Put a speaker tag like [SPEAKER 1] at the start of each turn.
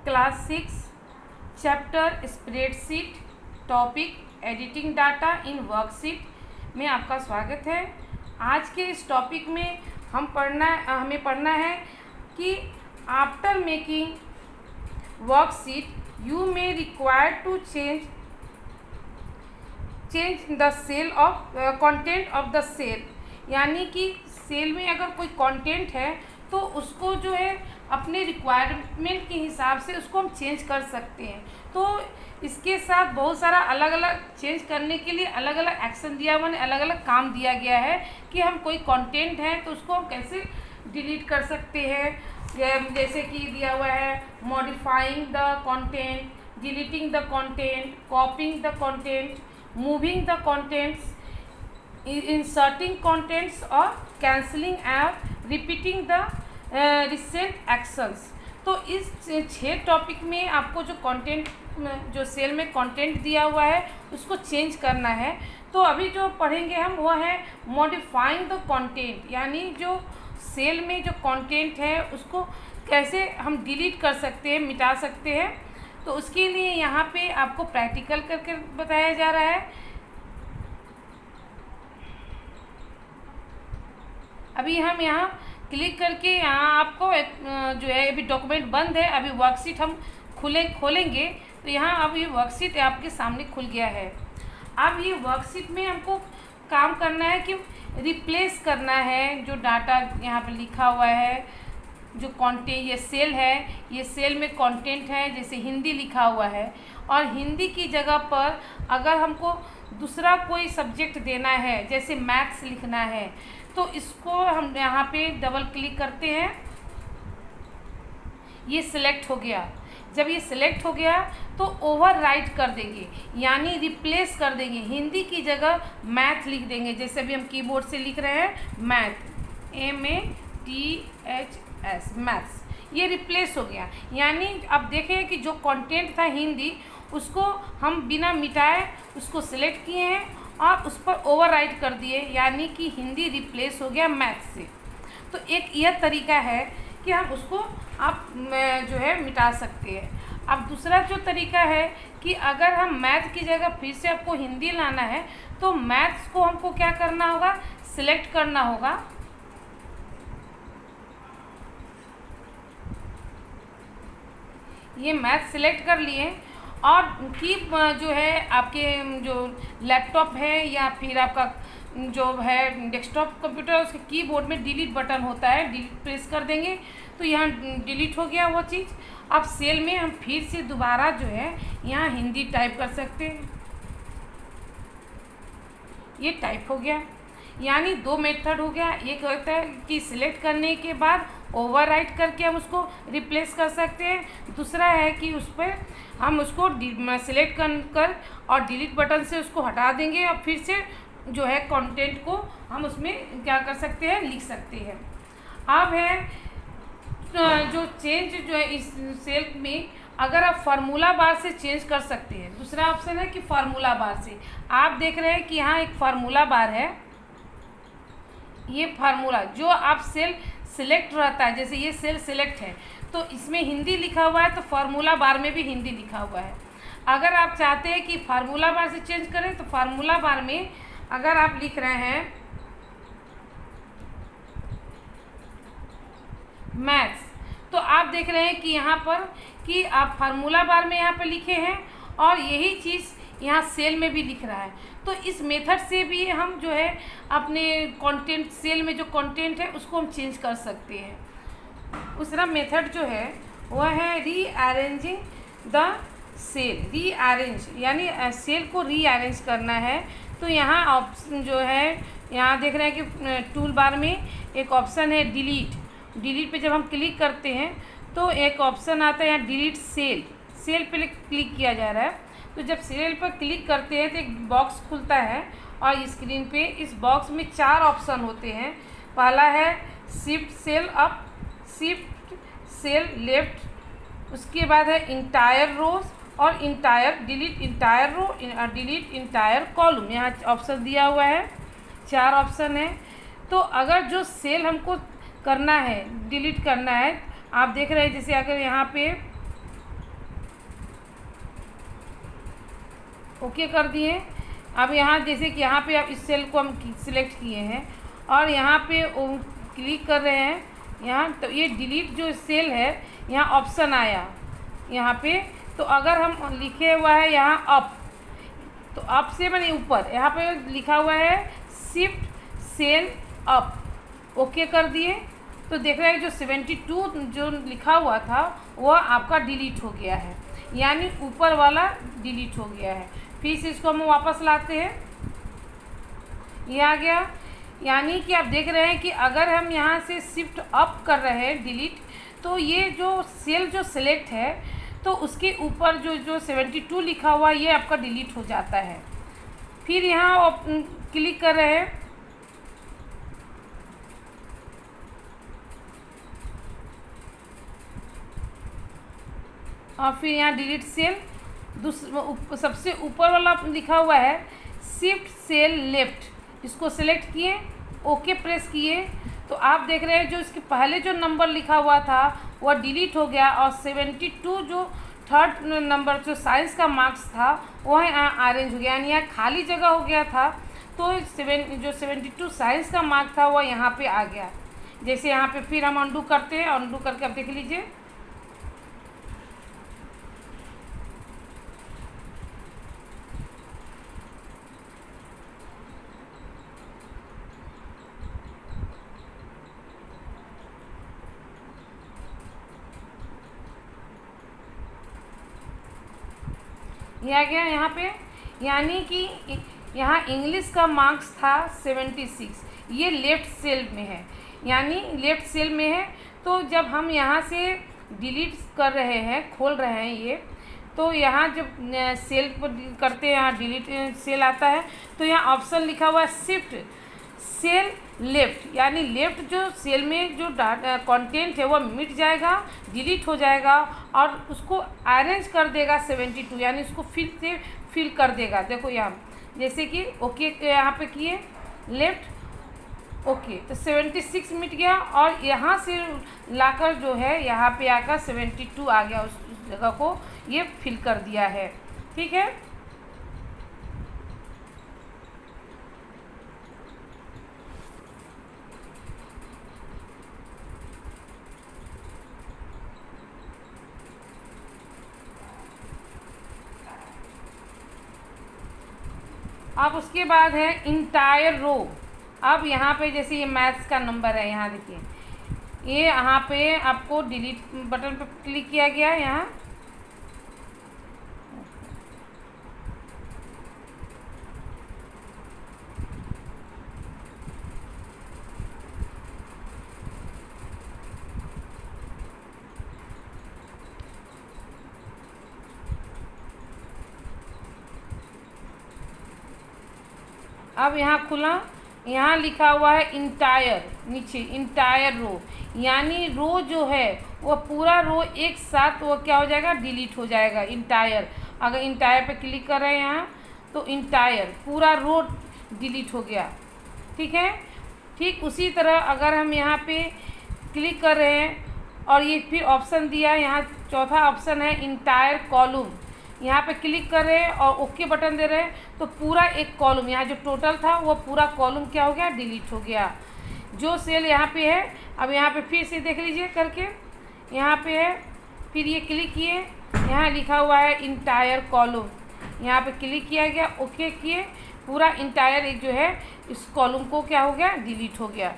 [SPEAKER 1] Class 6 chapter spreadsheet topic editing data in worksheet में आपका स्वागत है। आज के इस टॉपिक में हमें पढ़ना है कि after making worksheet you may require to change the cell of content of the cell, यानी कि सेल में अगर कोई कंटेंट है तो उसको जो है अपने रिक्वायरमेंट के हिसाब से उसको हम चेंज कर सकते हैं। तो इसके साथ बहुत सारा अलग अलग चेंज करने के लिए अलग अलग एक्शन दिया हुआ है, अलग अलग काम दिया गया है कि हम कोई कंटेंट है तो उसको हम कैसे डिलीट कर सकते हैं। जैसे कि दिया हुआ है modifying the content, deleting the content, copying the content, moving the contents, inserting contents और cancelling and repeating the recent actions. तो इस 6 टॉपिक में आपको जो कंटेंट जो सेल में कंटेंट दिया हुआ है उसको चेंज करना है। तो अभी जो पढ़ेंगे हम वो है मॉडिफाइंग द कंटेंट, यानी जो सेल में जो कंटेंट है उसको कैसे हम डिलीट कर सकते हैं, मिटा सकते हैं। तो उसके लिए यहाँ पे आपको प्रैक्टिकल करके बताया जा रहा है। अभी हम यहाँ क्लिक करके यहाँ आपको जो है अभी डॉक्यूमेंट बंद है, अभी वर्कशीट हम खोलेंगे तो यहाँ अब ये वर्कशीट आपके सामने खुल गया है। अब ये वर्कशीट में हमको काम करना है कि रिप्लेस करना है जो डाटा यहाँ पे लिखा हुआ है, जो कंटेंट ये सेल है, ये सेल में कंटेंट है, जैसे हिंदी लिखा हुआ है और हिंदी की जगह पर अगर हमको दूसरा कोई सब्जेक्ट देना है जैसे मैथ्स लिखना है तो इसको हम यहाँ पे डबल क्लिक करते हैं, ये सिलेक्ट हो गया। जब ये सिलेक्ट हो गया तो ओवरराइट कर देंगे, यानी रिप्लेस कर देंगे, हिंदी की जगह मैथ लिख देंगे। जैसे अभी हम कीबोर्ड से लिख रहे हैं मैथ, MATHS, मैथ्स, ये रिप्लेस हो गया। यानी अब देखें कि जो कंटेंट था हिंदी उसको हम बिना मिटाए उसको सिलेक्ट किए हैं और उस पर ओवरराइट कर दिए, यानी कि हिंदी रिप्लेस हो गया मैथ से। तो एक यह तरीका है कि हम उसको आप जो है मिटा सकते हैं। अब दूसरा जो तरीका है कि अगर हम मैथ की जगह फिर से आपको हिंदी लाना है तो मैथ्स को हमको क्या करना होगा, सिलेक्ट करना होगा। ये मैथ सिलेक्ट कर लिए और की जो है आपके जो लैपटॉप है या फिर आपका जो है डेस्कटॉप कंप्यूटर उसके कीबोर्ड में डिलीट बटन होता है, डिलीट प्रेस कर देंगे तो यहाँ डिलीट हो गया वो चीज़। अब सेल में हम फिर से दोबारा जो है यहाँ हिंदी टाइप कर सकते हैं, ये टाइप हो गया। यानी 2 मेथड हो गया। एक होता है कि सिलेक्ट करने के बाद ओवरराइट करके हम उसको रिप्लेस कर सकते हैं, दूसरा है कि उस पर हम उसको सिलेक्ट कर और डिलीट बटन से उसको हटा देंगे और फिर से जो है कंटेंट को हम उसमें क्या कर सकते हैं, लिख सकते हैं। अब है जो चेंज जो है इस सेल में अगर आप फार्मूला बार से चेंज कर सकते हैं। दूसरा ऑप्शन है कि फार्मूला बार से। आप देख रहे हैं कि यहाँ एक फार्मूला बार है, ये फार्मूला जो आप सेल सिलेक्ट रहता है, जैसे ये सेल सिलेक्ट है तो इसमें हिंदी लिखा हुआ है तो फार्मूला बार में भी हिंदी लिखा हुआ है। अगर आप चाहते हैं कि फार्मूला बार से चेंज करें तो फार्मूला बार में अगर आप लिख रहे हैं मैथ्स तो आप देख रहे हैं कि यहाँ पर कि आप फार्मूला बार में यहाँ पर लिखे हैं और यही चीज़ यहाँ सेल में भी लिख रहा है। तो इस मेथड से भी हम जो है अपने कंटेंट सेल में जो कंटेंट है उसको हम चेंज कर सकते हैं। दूसरा मेथड जो है वह है रीअरेंजिंग द सेल। रीअरेंज यानी सेल को रीअरेंज करना है। तो यहाँ ऑप्शन जो है यहाँ देख रहे हैं कि टूल बार में एक ऑप्शन है डिलीट। डिलीट पे जब हम क्लिक करते हैं तो एक ऑप्शन आता है यहाँ डिलीट सेल। सेल पे क्लिक किया जा रहा है तो जब सेल पर क्लिक करते हैं तो एक बॉक्स खुलता है और स्क्रीन पे इस बॉक्स में 4 ऑप्शन होते हैं। पहला है shift cell up, shift cell left, उसके बाद है इंटायर रोज और entire delete entire row, delete entire column. यहाँ ऑप्शन दिया हुआ है, 4 ऑप्शन है। तो अगर जो सेल हमको करना है, डिलीट करना है, आप देख रहे हैं जैसे अगर यहाँ पे ओके कर दिए। अब यहाँ जैसे कि यहाँ पे आप इस सेल को हम सिलेक्ट किए हैं और यहाँ पे क्लिक कर रहे हैं यहाँ, तो ये डिलीट जो सेल है यहाँ ऑप्शन आया यहाँ पे। तो अगर हम लिखे हुआ है यहाँ अप, तो अप से मैंने ऊपर, यहाँ पे लिखा हुआ है शिफ्ट सेल अप, ओके कर दिए। तो देख रहे हैं जो 72 जो लिखा हुआ था वह आपका डिलीट हो गया है, यानी ऊपर वाला डिलीट हो गया है। फिर से इसको हम वापस लाते हैं, ये आ गया। यानी कि आप देख रहे हैं कि अगर हम यहाँ से शिफ्ट अप कर रहे हैं डिलीट, तो ये जो सेल जो सिलेक्ट है तो उसके ऊपर जो 72 लिखा हुआ ये आपका डिलीट हो जाता है। फिर यहाँ क्लिक कर रहे हैं, और फिर यहाँ डिलीट सेल, सबसे ऊपर वाला लिखा हुआ है शिफ्ट सेल लेफ्ट, इसको सेलेक्ट किए, ओके प्रेस किए। तो आप देख रहे हैं जो इसके पहले जो नंबर लिखा हुआ था वह डिलीट हो गया, और 72 जो थर्ड नंबर जो साइंस का मार्क्स था वह यहाँ ऑरेंज हो गया, यानी यहाँ खाली जगह हो गया था। तो जो 72 साइंस का मार्क था वह यहाँ पे आ गया। जैसे यहाँ पे फिर हम अंडू करते हैं, अंडू करके आप देख लीजिए, ये आ गया यहाँ पे। यानी कि यहाँ इंग्लिश का मार्क्स था 76, ये लेफ़्ट सेल में है, यानी लेफ़्ट सेल में है। तो जब हम यहाँ से डिलीट कर रहे हैं, खोल रहे हैं ये, तो यहाँ जब सेल पर करते हैं यहाँ डिलीट सेल आता है, तो यहाँ ऑप्शन लिखा हुआ है शिफ्ट सेल लेफ्ट, यानी लेफ्ट जो सेल में जो कंटेंट है वह मिट जाएगा, डिलीट हो जाएगा, और उसको अरेंज कर देगा 72, यानी उसको फिर से फिल कर देगा। देखो यहाँ जैसे कि ओके यहाँ पे किए लेफ्ट, ओके, तो 76 मिट गया, और यहाँ से लाकर जो है यहाँ पे आकर 72 आ गया, उस जगह को ये फिल कर दिया है। ठीक है, अब उसके बाद है इंटायर रो। अब यहाँ पे जैसे ये मैथ्स का नंबर है, यहाँ देखिए, ये यहाँ पे आपको डिलीट बटन पे क्लिक किया गया है यहाँ, अब यहाँ खुला, यहाँ लिखा हुआ है इंटायर, नीचे इंटायर रो, यानी रो जो है वह पूरा रो एक साथ वो क्या हो जाएगा, डिलीट हो जाएगा इंटायर। अगर इंटायर पे क्लिक कर रहे हैं यहाँ, तो इंटायर पूरा रो डिलीट हो गया। ठीक है, ठीक उसी तरह अगर हम यहाँ पे क्लिक कर रहे हैं और ये फिर ऑप्शन दिया है, यहाँ चौथा ऑप्शन है इंटायर कॉलम, यहाँ पे क्लिक कर रहे हैं और ओके बटन दे रहे हैं, तो पूरा एक कॉलम, यहाँ जो टोटल था वो पूरा कॉलम क्या हो गया, डिलीट हो गया। जो सेल यहाँ पे है, अब यहाँ पे फिर से देख लीजिए करके, यहाँ पे है, फिर ये क्लिक किए, यहाँ लिखा हुआ है इंटायर कॉलम, यहाँ पे क्लिक किया गया, ओके किए, पूरा इंटायर जो है इस कॉलम को क्या हो गया, डिलीट हो गया।